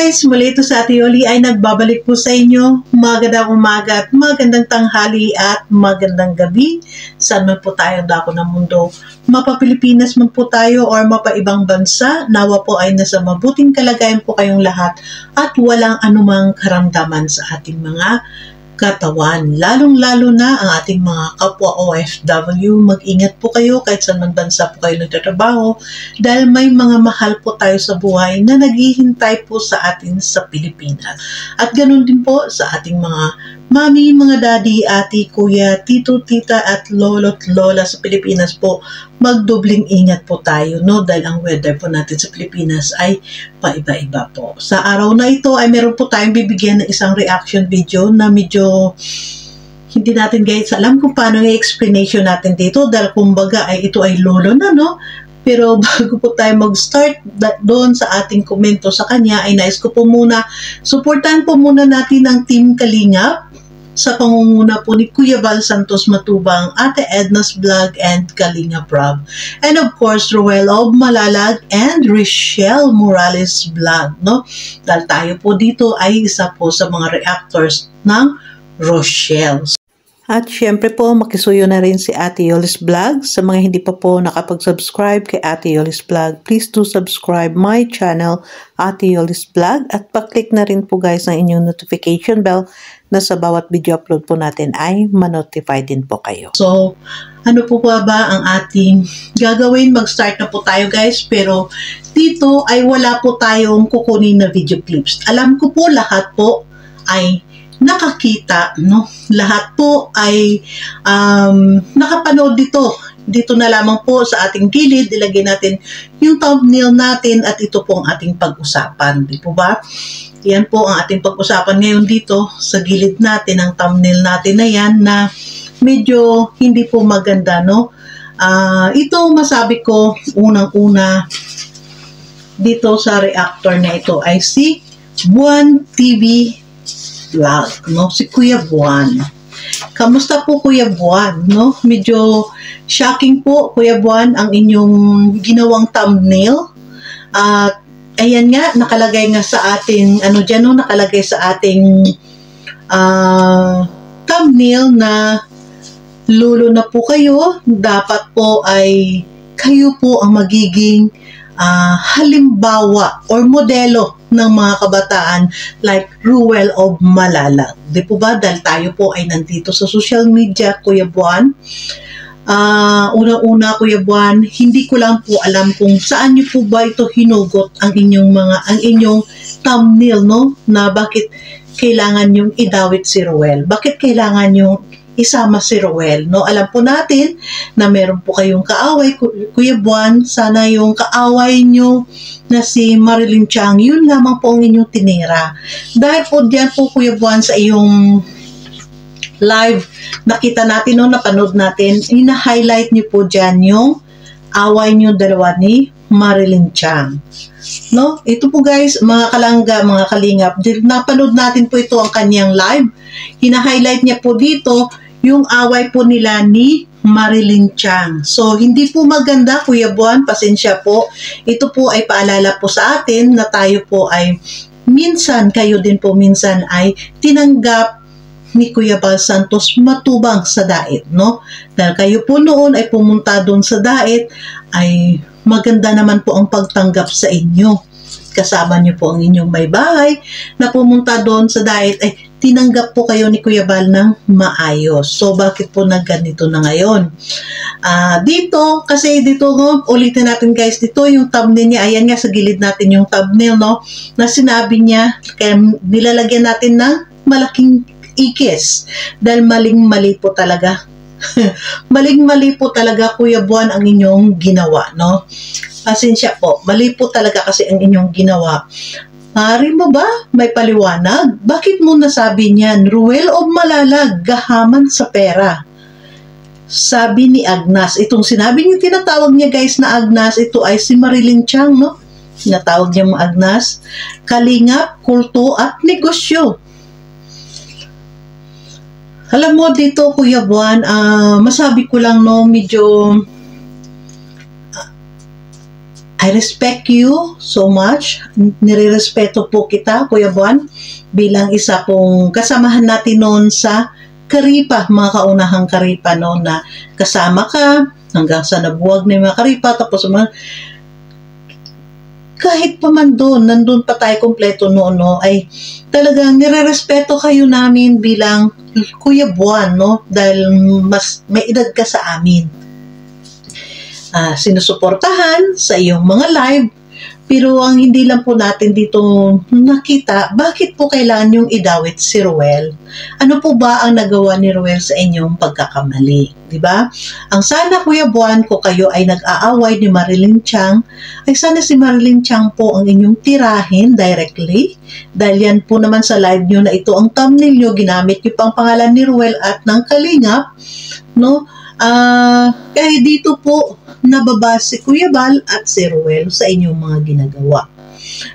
guys, muli ito sa Ate Yoli ay nagbabalik po sa inyo. Magandang umaga at magandang tanghali at magandang gabi. Saan man po tayo dako ng mundo. Mapa Pilipinas man po tayo or mapa ibang bansa, nawa po ay nasa mabuting kalagayan po kayong lahat at walang anumang karamdaman sa ating mga katawan. Lalong-lalo na ang ating mga kapwa OFW. Mag-ingat po kayo kahit saan man bansa po kayo nagtatrabaho dahil may mga mahal po tayo sa buhay na naghihintay po sa atin sa Pilipinas. At ganun din po sa ating mga mami, mga daddy, ate, kuya, tito, tita at lolo't lola sa Pilipinas po. Magdobling ingat po tayo, no? Dahil ang weather po natin sa Pilipinas ay paiba-iba po. Sa araw na ito ay meron po tayong bibigyan ng isang reaction video na medyo hindi natin guys alam kung paano yung explanation natin dito dahil kumbaga ay ito ay lolo na, no? Pero bago po tayo mag-start doon sa ating komento sa kanya ay nais ko po muna, supportan po muna natin ang Team Kalingap sa pangunguna po ni Kuya Val Santos Matubang, Ate Edna's Vlog, and Kalingap Rob. And of course, Ruel of Malalag and Richelle Morales Vlog, no? Dahil tayo po dito ay isa po sa mga reactors ng Rochelle. At syempre po, makisuyo na rin si Ate Yoli's Vlog. Sa mga hindi pa po nakapag-subscribe kay Ate Yoli's Vlog, please do subscribe my channel, Ate Yoli's Vlog. At pa-click na rin po guys ng inyong notification bell na sa bawat video upload po natin ay ma-notify din po kayo. So, ano po ba ang ating gagawin? Mag-start na po tayo guys. Pero dito ay wala po tayong kukunin na video clips. Alam ko po lahat po ay nakakita, no? Lahat po ay nakapanood dito. Dito na lamang po sa ating gilid, ilagay natin yung thumbnail natin at ito po ang ating pag-usapan. Di po ba? Yan po ang ating pag-usapan ngayon dito sa gilid natin, ang thumbnail natin na yan na medyo hindi po maganda, no? Ito masabi ko unang-una dito sa reactor na ito ay si Buwan TV Vlog, no? Si Kuya Buwan. Kamusta po Kuya Buwan, no? Medyo shocking po Kuya Buwan ang inyong ginawang thumbnail. At ayan nga, nakalagay nga sa ating, ano dyan, no? Nakalagay sa ating thumbnail na lulo na po kayo. Dapat po ay kayo po ang magiging halimbawa or modelo ng mga kabataan like Ruel of Malalag. Di po ba? Dahil tayo po ay nandito sa social media, Kuya Buwan. Una-una, Kuya Buwan, hindi ko lang po alam kung saan niyo po ba ito hinugot ang inyong thumbnail, no? Na bakit kailangan yung idawit si Ruel? Bakit kailangan yung isama si Ruel, no? Alam po natin na meron po kayong kaaway, Kuya Buwan. Sana yung kaaway nyo na si Marilyn Chang, yun lamang po ang inyong tinira. Dahil po diyan po, Kuya Buwan, sa iyong live, nakita natin, no, napanood natin, ina-highlight niyo po dyan yung away nyo dalawa ni Marilyn Chang. No? Ito po guys, mga kalangga, mga kalingap, napanood natin po ito ang kanyang live. Hina-highlight niya po dito yung away po nila ni Marilyn Chang. So, hindi po maganda, Kuya Buwan, pasensya po. Ito po ay paalala po sa atin na tayo po ay minsan, kayo din po minsan ay tinanggap ni Kuya Val Santos Matubang sa Dait, no? Dahil kayo po noon ay pumunta doon sa Dait, ay maganda naman po ang pagtanggap sa inyo. Kasama niyo po ang inyong may bahay na pumunta doon sa Dait, ay tinanggap po kayo ni Kuya Val ng maayos. So, bakit po nagganito na ngayon? Dito, kasi dito, no, ulitin natin guys, dito yung thumbnail niya, ayan nga sa gilid natin yung thumbnail, no, na sinabi niya, kaya nilalagyan natin ng malaking ikis. Dahil maling-mali po talaga. Maling-mali po talaga, Kuya Buwan, ang inyong ginawa, no? Pasensya po, mali po talaga kasi ang inyong ginawa. Pari mo ba? May paliwanag? Bakit mo nasabi niyan? Ruel of Malalag, gahaman sa pera. Sabi ni Agnas. Itong sinabi niya, tinatawag niya guys na Agnas, ito ay si Marilyn Chang, no? Tinatawag niya mo Agnas. Kalingap, kulto at negosyo. Alam mo dito, Kuya Buwan, masabi ko lang, no, medyo I respect you so much. Nire-respeto po kita, Kuya Buwan, bilang isa pong kasamahan natin noon sa Karipa, mga kaunahang Karipa noon na kasama ka hanggang sa nabuwag na yung mga Karipa, tapos mga kahit pa man doon, nandun pa tayo kompleto noon, no, ay talagang nire-respeto kayo namin bilang Kuya Buwan, no, dahil mas may edad ka sa amin. Sinusuportahan sa iyong mga live, pero ang hindi lang po natin dito nakita, bakit po kailangan yung idawit si Ruel? Ano po ba ang nagawa ni Ruel sa inyong pagkakamali? Diba? Ang sana, Kuya Buwan, ko kayo ay nag-aaway ni Marilyn Chang, ay sana si Marilyn Chang po ang inyong tirahin directly. Dahil yan po naman sa live nyo na ito ang thumbnail nyo, ginamit nyo pang pangalan ni Ruel at ng Kalingap. No? Kaya dito po nababa si Kuya Bal at si Ruel sa inyong mga ginagawa.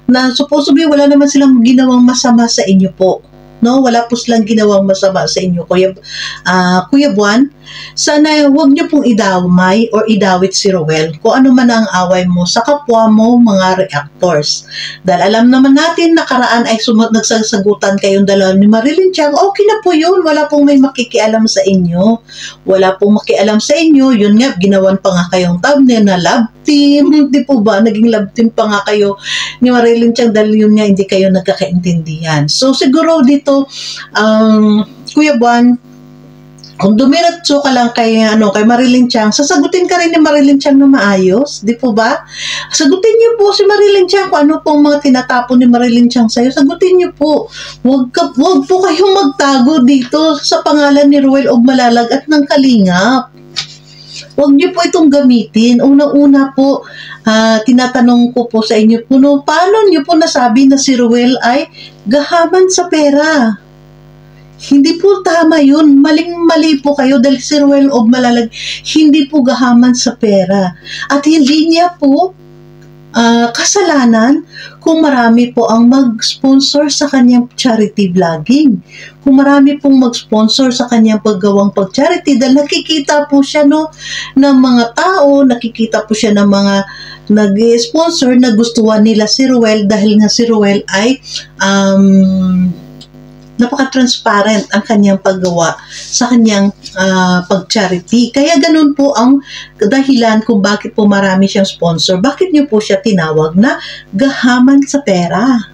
Na supposedly wala naman silang ginawang masama sa inyo po. No, wala po silang ginawang masama sa inyo, Kuya Buwan. Sana huwag niyo pong idamay or idawit si Ruel kung ano man ang away mo sa kapwa mo mga reactors. Dahil alam naman natin nakaraan ay nagsasagutan kayong dalawa ni Marilyn Chang, okay na po yun, wala pong may makikialam sa inyo. Wala pong makialam sa inyo, yun nga, ginawan pa nga kayong thumbnail na love team, di po ba? Naging love team pa nga kayo ni Marilyn Chang dahil yun nga, hindi kayo nagkakaintindihan. So siguro dito, Kuya Buwan, kung dumiretso ka lang kay Marilyn Chang, sasagutin ka rin ni Marilyn Chang na maayos, di po ba? Sagutin niyo po si Marilyn Chang kung ano pong mga tinatapon ni Marilyn Chang sa'yo. Sagutin niyo po. Wag po kayong magtago dito sa pangalan ni Ruel Ogmalalag at ng Kalingap. Huwag niyo po itong gamitin. Una-una po, tinatanong ko po sa inyo po, paano niyo po nasabi na si Ruel ay gahaman sa pera? Hindi po tama yun. Maling-mali po kayo dahil si Ruel Ogmalalag hindi po gahaman sa pera. At hindi niya po kasalanan kung marami po ang mag-sponsor sa kanyang charity vlogging. Kung marami pong mag-sponsor sa kanyang paggawang pag-charity dahil nakikita po siya ng mga tao, nakikita po siya ng mga nag-sponsor na gustuhan nila si Ruel dahil nga si Ruel ay napaka-transparent ang kanyang paggawa sa kanyang pag-charity. Kaya ganun po ang dahilan kung bakit po marami siyang sponsor. Bakit niyo po siya tinawag na gahaman sa pera?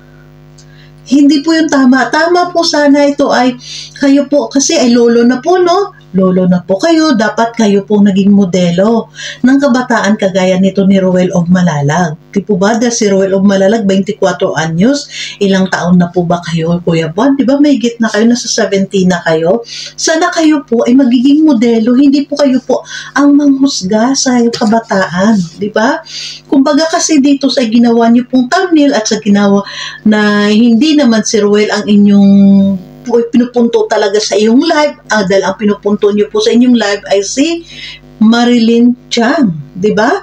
Hindi po yung tama. Tama po sana ito ay kayo po, kasi ay lolo na po, no? Lolo na po kayo, dapat kayo po naging modelo ng kabataan kagaya nito ni Ruel Ogmalalag. Di po ba? Dahil si Ruel Ogmalalag, 24 anyos, ilang taon na po ba kayo, Kuya Buwan? Di ba may git na kayo, nasa 17 na kayo? Sana kayo po ay magiging modelo, hindi po kayo po ang manghusga sa kabataan. Di ba? Kumbaga kasi dito sa ginawa niyo pong thumbnail at sa ginawa na hindi naman si Ruel ang inyong pinupunto talaga sa iyong live, dahil ang pinupunto niyo po sa inyong live ay si Marilyn Chang, di ba?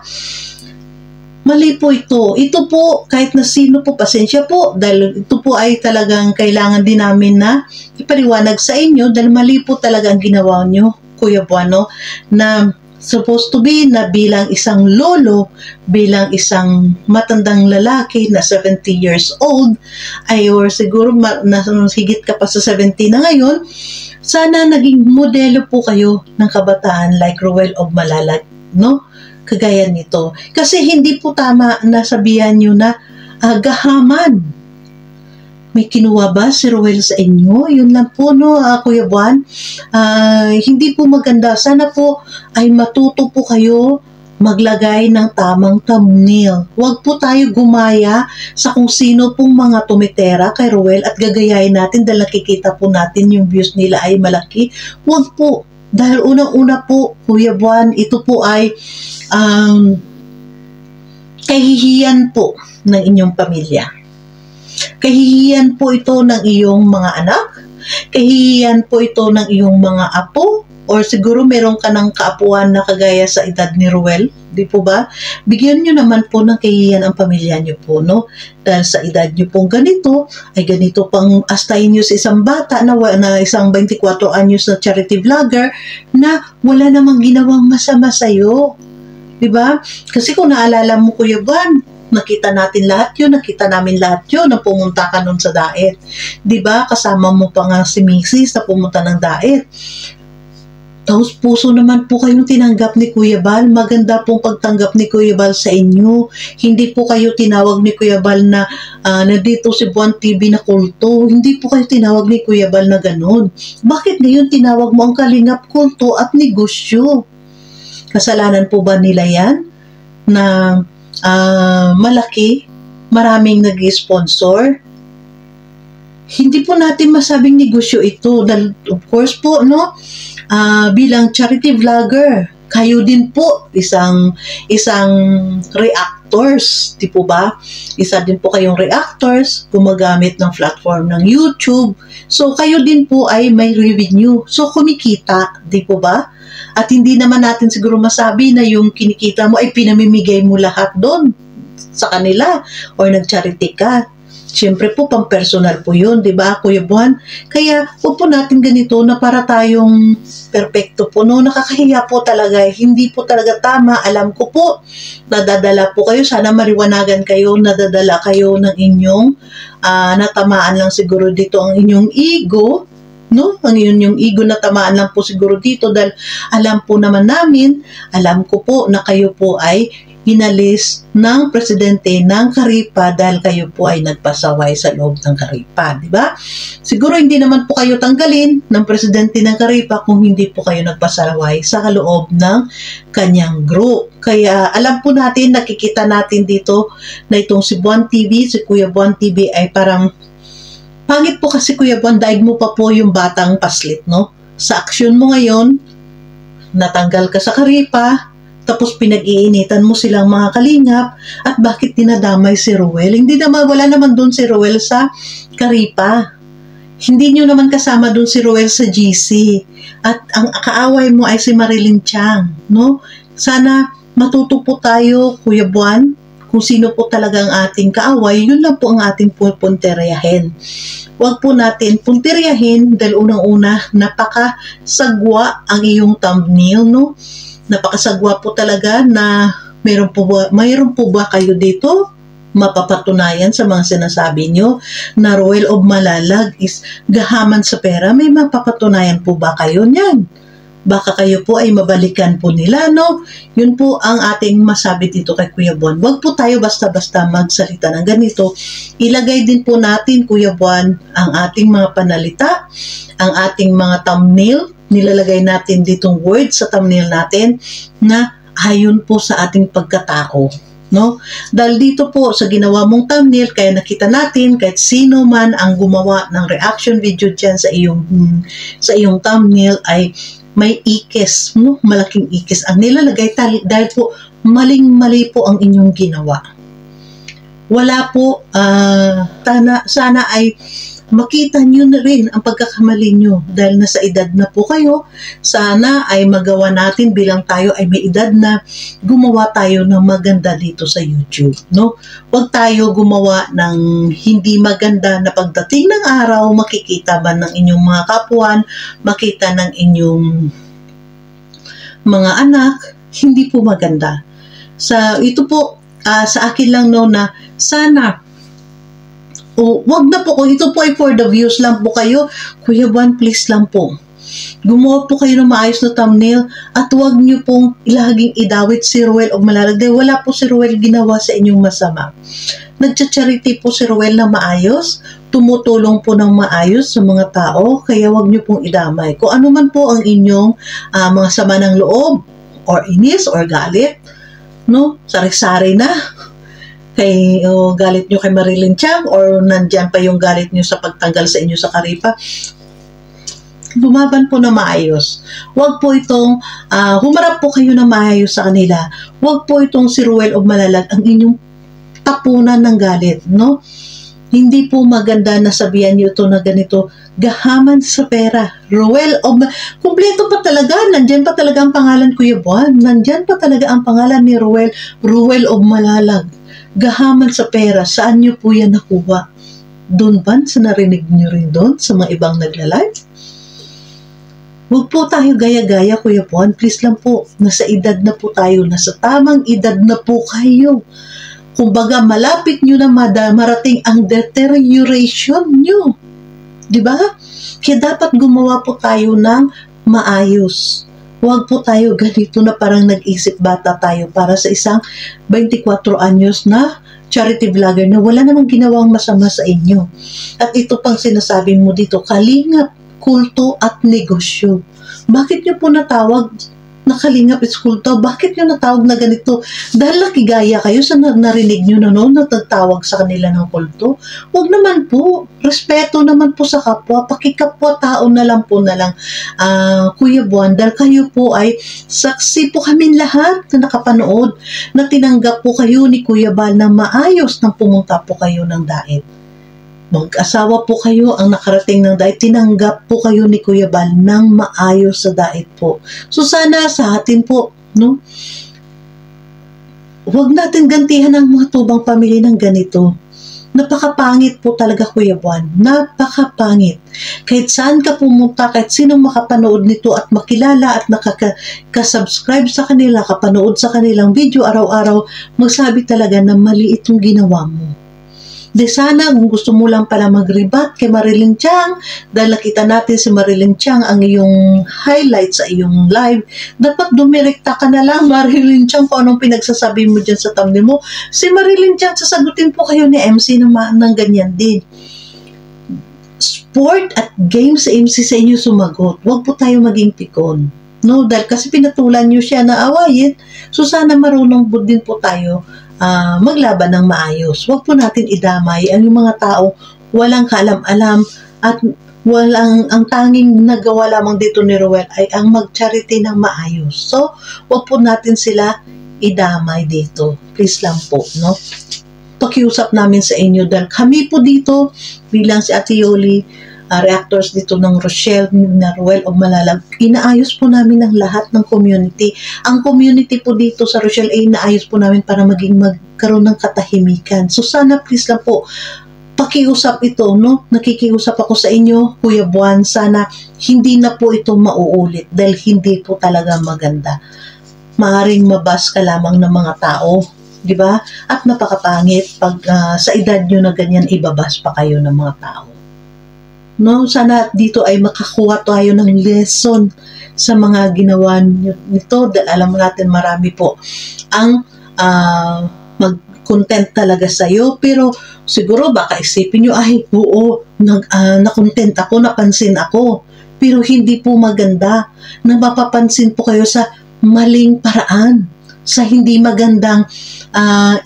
Mali po ito. Ito po, kahit na sino po, pasensya po, dahil ito po ay talagang kailangan din namin na ipaliwanag sa inyo, dahil mali po talaga ang ginawa niyo, Kuya Buwan, na supposed to be na bilang isang lolo, bilang isang matandang lalaki na 70 years old, ay or siguro higit ka pa sa 70 na ngayon, sana naging modelo po kayo ng kabataan like Ruel Ogmalalag, no? Kagaya nito. Kasi hindi po tama na sabihan nyo na gahaman. May kinuha ba si Ruel sa inyo? Yun lang po, no, Kuya Buwan. Hindi po maganda. Sana po ay matuto po kayo maglagay ng tamang thumbnail. Huwag po tayo gumaya sa kung sino pong mga tumitera kay Ruel at gagayahin natin dahil nakikita po natin yung views nila ay malaki. Huwag po. Dahil unang-una po, Kuya Buwan, ito po ay kahihiyan po ng inyong pamilya. Kahihiyan po ito ng iyong mga anak, kahihiyan po ito ng iyong mga apo, or siguro meron ka ng kaapuan na kagaya sa edad ni Ruel, di po ba? Bigyan nyo naman po ng kahihiyan ang pamilya nyo po, no? Dahil sa edad nyo pong ganito, ay ganito pang astayin nyo sa isang bata na isang 24 anyos na charity vlogger na wala namang ginawang masama sa'yo. Diba? Kasi kung naalala mo, Kuya Van, nakita natin lahat yun, nakita namin lahat yun na pumunta ka nun sa diet. Diba? Kasama mo pa nga si Mrs. na pumunta ng diet. Taos puso naman po kayong tinanggap ni Kuya Bal. Maganda pong pagtanggap ni Kuya Bal sa inyo. Hindi po kayo tinawag ni Kuya Bal na nandito si Buwan TV na kulto. Hindi po kayo tinawag ni Kuya Bal na ganun. Bakit ngayon tinawag mo ang Kalingap kulto at negosyo? Kasalanan po ba nila yan? Na malaki, maraming nag-sponsor? Hindi po natin masabing negosyo ito. Dahil, of course po, no? Bilang charity vlogger, kayo din po isang reactors, di po ba? Isa din po kayong reactors, gumagamit ng platform ng YouTube. So kayo din po ay may revenue. So kumikita, di po ba? At hindi naman natin siguro masabi na yung kinikita mo ay pinamimigay mo lahat doon sa kanila or nag-charity ka. Siyempre po, pang-personal po yun, di ba, Kuya Buwan? Kaya, huwag po natin ganito na para tayong perfecto po, no? Nakakahiya po talaga, hindi po talaga tama. Alam ko po, nadadala po kayo, sana mariwanagan kayo, nadadala kayo ng inyong, natamaan lang siguro dito ang inyong ego, no? Ang inyong ego na tamaan lang po siguro dito dahil alam po naman namin, alam ko po na kayo po ay inalis ng presidente ng Karipa dahil kayo po ay nagpasaway sa loob ng Karipa, di ba? Siguro hindi naman po kayo tanggalin ng presidente ng Karipa kung hindi po kayo nagpasaway sa loob ng kanyang group. Kaya alam po natin, nakikita natin dito na itong si Buwan TV, si Kuya Buwan TV ay parang pangit po kasi Kuya Buwan, daig mo pa po yung batang paslit, no? Sa aksyon mo ngayon, natanggal ka sa Karipa, tapos pinag-iinitan mo silang mga kalingap at bakit dinadamay si Ruel? Hindi naman, wala naman doon si Ruel sa Karipa. Hindi nyo naman kasama doon si Ruel sa GC. At ang kaaway mo ay si Marilyn Chang, no? Sana matuto po tayo, Kuya Buwan, kung sino po talaga ang ating kaaway, yun lang po ang ating punteryahin. Huwag po natin punteryahin dahil unang-una, napakasagwa ang iyong thumbnail, no? Napakasagwa po talaga na mayroon po ba kayo dito mapapatunayan sa mga sinasabi nyo na Ruel of Malalag is gahaman sa pera? May mapapatunayan po ba kayo niyan? Baka kayo po ay mabalikan po nila, no? Yun po ang ating masabi dito kay Kuya Buwan. Huwag po tayo basta-basta magsalita ng ganito. Ilagay din po natin, Kuya Buwan, ang ating mga panalita, ang ating mga thumbnail. Nilalagay natin ditong words sa thumbnail natin na ayon po sa ating pagkatao, no? Dahil dito po sa ginawa mong thumbnail, kaya nakita natin kahit sino man ang gumawa ng reaction video dyan sa iyong thumbnail ay may ikis, no? Malaking ikis ang nilalagay dahil po maling-mali po ang inyong ginawa. Wala po, sana ay makita nyo na rin ang pagkakamali nyo dahil nasa edad na po kayo. Sana ay magawa natin bilang tayo ay may edad na gumawa tayo ng maganda dito sa YouTube, no? Huwag tayo gumawa ng hindi maganda na pagdating ng araw makikita ba ng inyong mga kapuan, makita ng inyong mga anak, hindi po maganda. Ito po sa akin lang, no, na sana wag na po, kung ito po ay for the views lang po kayo, Kuya Buwan, please lang po. Gumawa po kayo ng maayos na thumbnail at huwag niyo pong ilaging idawit si Ruel of Malalag. Wala po si Ruel ginawa sa inyong masama. Nagcha-charity po si Ruel na maayos, tumutulong po ng maayos sa mga tao, kaya huwag niyo pong idamay. Kung ano man po ang inyong mga sama ng loob, or inis, or galit, no? Sari-sari na. Galit nyo kay Marilyn Chang or nandyan pa yung galit nyo sa pagtanggal sa inyo sa Karipa, lumaban po na maayos. Huwag po itong humarap po kayo na maayos sa kanila. Huwag po itong si Ruel of Malalag ang inyong tapunan ng galit, no? Hindi po maganda na sabihan nyo ito na ganito, gahaman sa pera. Ruel of kumpleto pa talaga, nandyan pa talaga ang pangalan, Kuya Buwan. Nandyan pa talaga ang pangalan ni Ruel of Malalag. Gahaman sa pera, saan nyo po yan nakuha? Doon ba? Sa narinig nyo rin doon sa mga ibang nagla-live? Huwag po tayo gaya-gaya, Kuya Juan. Please lang po, nasa edad na po tayo, nasa tamang edad na po kayo. Kumbaga, malapit nyo na marating ang deterioration nyo. Diba? Kaya dapat gumawa po tayo ng maayos. Huwag po tayo ganito na parang nag-isip bata tayo para sa isang 24 anyos na charity vlogger na wala namang ginawang masama sa inyo. At ito pang sinasabi mo dito, kalingap, kulto at negosyo. Bakit nyo po natawag na kalingap is kulto? Bakit nyo natawag na ganito? Dahil nakigaya kayo sa narinig nyo na noon na nagtawag sa kanila ng kulto? Huwag naman po. Respeto naman po sa kapwa. Pakikapwa tao na lang po na lang. Kuya Buwan, dahil kayo po ay saksi po kami lahat na nakapanood na tinanggap po kayo ni Kuya Bal na maayos nang pumunta po kayo ng daet. Mag-asawa po kayo ang nakarating ng daet, tinanggap po kayo ni Kuya Bal ng maayos sa daet po. So sana sa atin po, no? Huwag natin gantihan ang mga tubang pamilya ng ganito. Napakapangit po talaga, Kuya Buwan. Napakapangit. Kahit saan ka pumunta, kahit sinong makapanood nito at makilala at nakaka-subscribe sa kanila, kapanood sa kanilang video araw-araw, magsabi talaga na mali itong ginawa mo. De sana kung gusto mo lang pala mag-rebat kay Marilyn Chang, dahil nakita natin si Marilyn Chang ang iyong highlight sa iyong live, dapat dumirekta ka na lang, Marilyn Chang, kung anong pinagsasabi mo dyan sa thumbnail mo. Si Marilyn Chang, sasagutin po kayo ni MC ng ganyan din. Sport at game sa MC sa inyo sumagot. Huwag po tayo maging pikon. No, dahil kasi pinatulan nyo siya na awayin. So sana marunong din po tayo maglaban ng maayos. Huwag po natin idamay ang mga tao walang kaalam-alam at ang tanging nagawa lamang dito ni Ruel ay ang mag-charity ng maayos. So, huwag po natin sila idamay dito. Please lang po, no? Pakiusap namin sa inyo dahil kami po dito bilang si Ate Yoli, reactors dito ng Rochelle, na Ruel o Malalag, inaayos po namin ang lahat ng community. Ang community po dito sa Rochelle ay inaayos po namin para magkaroon ng katahimikan. So sana please lang po, pakiusap ito, no? Nakikiusap ako sa inyo, Kuya Buwan, sana hindi na po ito mauulit dahil hindi po talaga maganda. Maaring mabas ka lamang ng mga tao, di ba? At napakapangit pag sa edad nyo na ganyan, ibabas pa kayo ng mga tao. No, sana dito ay makakuha tayo ng lesson sa mga ginawa nito dahil alam natin marami po ang mag-content talaga sa iyo, pero siguro baka isipin nyo, ay oo, na-content ako, napansin ako, pero hindi po maganda na mapapansin po kayo sa maling paraan, sa hindi magandang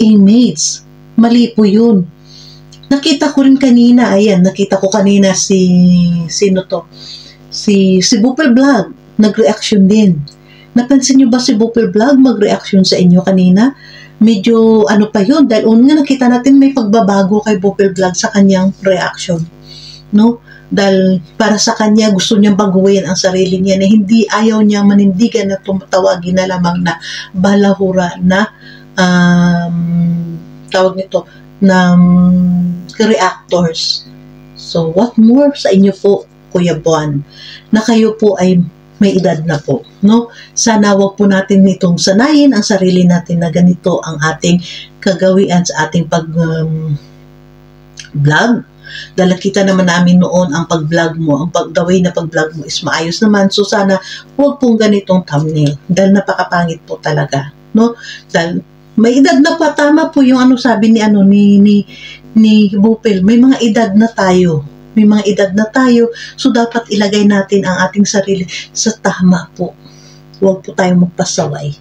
image. Mali po yun. Nakita ko rin kanina, ayan, nakita ko kanina sino to? Si Bupel Vlog, nag-reaction din. Napansin nyo ba si Bupel Vlog mag-reaction sa inyo kanina? Medyo ano pa yun, dahil nga nakita natin may pagbabago kay Bupel Vlog sa kanyang reaction. No? Dahil para sa kanya, gusto niyang baguhin ang sarili niya na hindi ayaw niya manindigan na tumatawagin na lamang na balahura na tawag nito, ng reactors. So, what more sa inyo po, Kuya Buwan, na kayo po ay may edad na po, no? Sana wag po natin itong sanayin ang sarili natin na ganito ang ating kagawian sa ating pag-vlog. Dahil nakita naman namin noon ang pag-vlog mo, ang the way na pag-vlog mo is maayos naman. So, sana wag pong ganitong thumbnail dahil napakapangit po talaga, no? Dahil may edad na pa, tama po yung sabi ni Bupel, may mga edad na tayo. May mga edad na tayo, so dapat ilagay natin ang ating sarili sa tama po. Huwag po tayong magpasaway.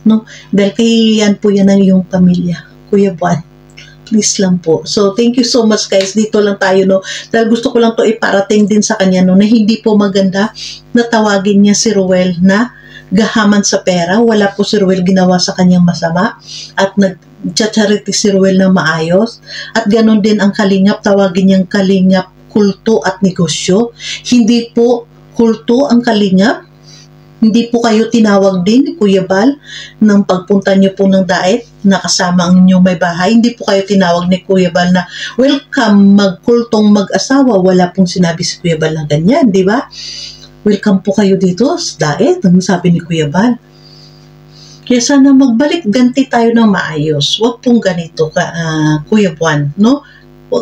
No? Dahil yan po yan ang iyong pamilya. Kuya Buwan, please lang po. So, thank you so much guys. Dito lang tayo, no? Dahil gusto ko lang to iparating din sa kanya, no? Na hindi po maganda na tawagin niya si Ruel na gahaman sa pera. Wala po si Ruel ginawa sa kanyang masama at nag-charity si Ruel na maayos. At ganon din ang kalingap, tawagin niyang kalingap, kulto at negosyo. Hindi po kulto ang kalingap. Hindi po kayo tinawag din ni Kuya Bal nang pagpunta niyo po ng daet na kasama ang inyong may bahay. Hindi po kayo tinawag ni Kuya Bal na welcome magkultong mag-asawa. Wala pong sinabi si Kuya Bal na ganyan, di ba? welcome po kayo dito sa diet, ang sabi ni Kuya Bal. Kaya sana magbalik ganti tayo ng maayos. Huwag pong ganito, Kuya Buwan, no?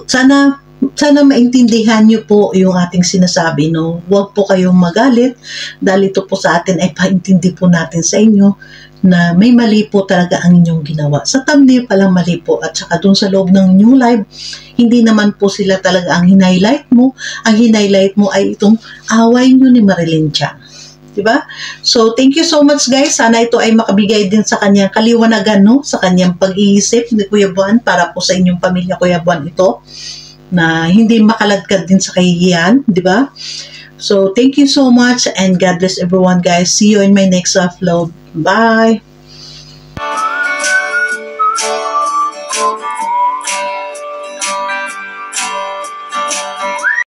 Sana maintindihan niyo po yung ating sinasabi, no? Huwag po kayong magalit dahil ito po sa atin ay paintindi po natin sa inyo na may mali po talaga ang inyong ginawa. Sa thumbnail palang mali po at saka dun sa loob ng new live, hindi naman po sila talaga ang hinighlight mo. Ang hinighlight mo ay itong away nyo ni Marilyn Chang. Diba? So, thank you so much guys. Sana ito ay makabigay din sa kanyang kaliwanagan, no? Sa kanyang pag-iisip ni Kuya Buwan para po sa inyong pamilya, Kuya Buwan, ito na hindi makaladkad din sa kahihiyan, diba? So, thank you so much and God bless everyone guys. See you in my next upload. Bye!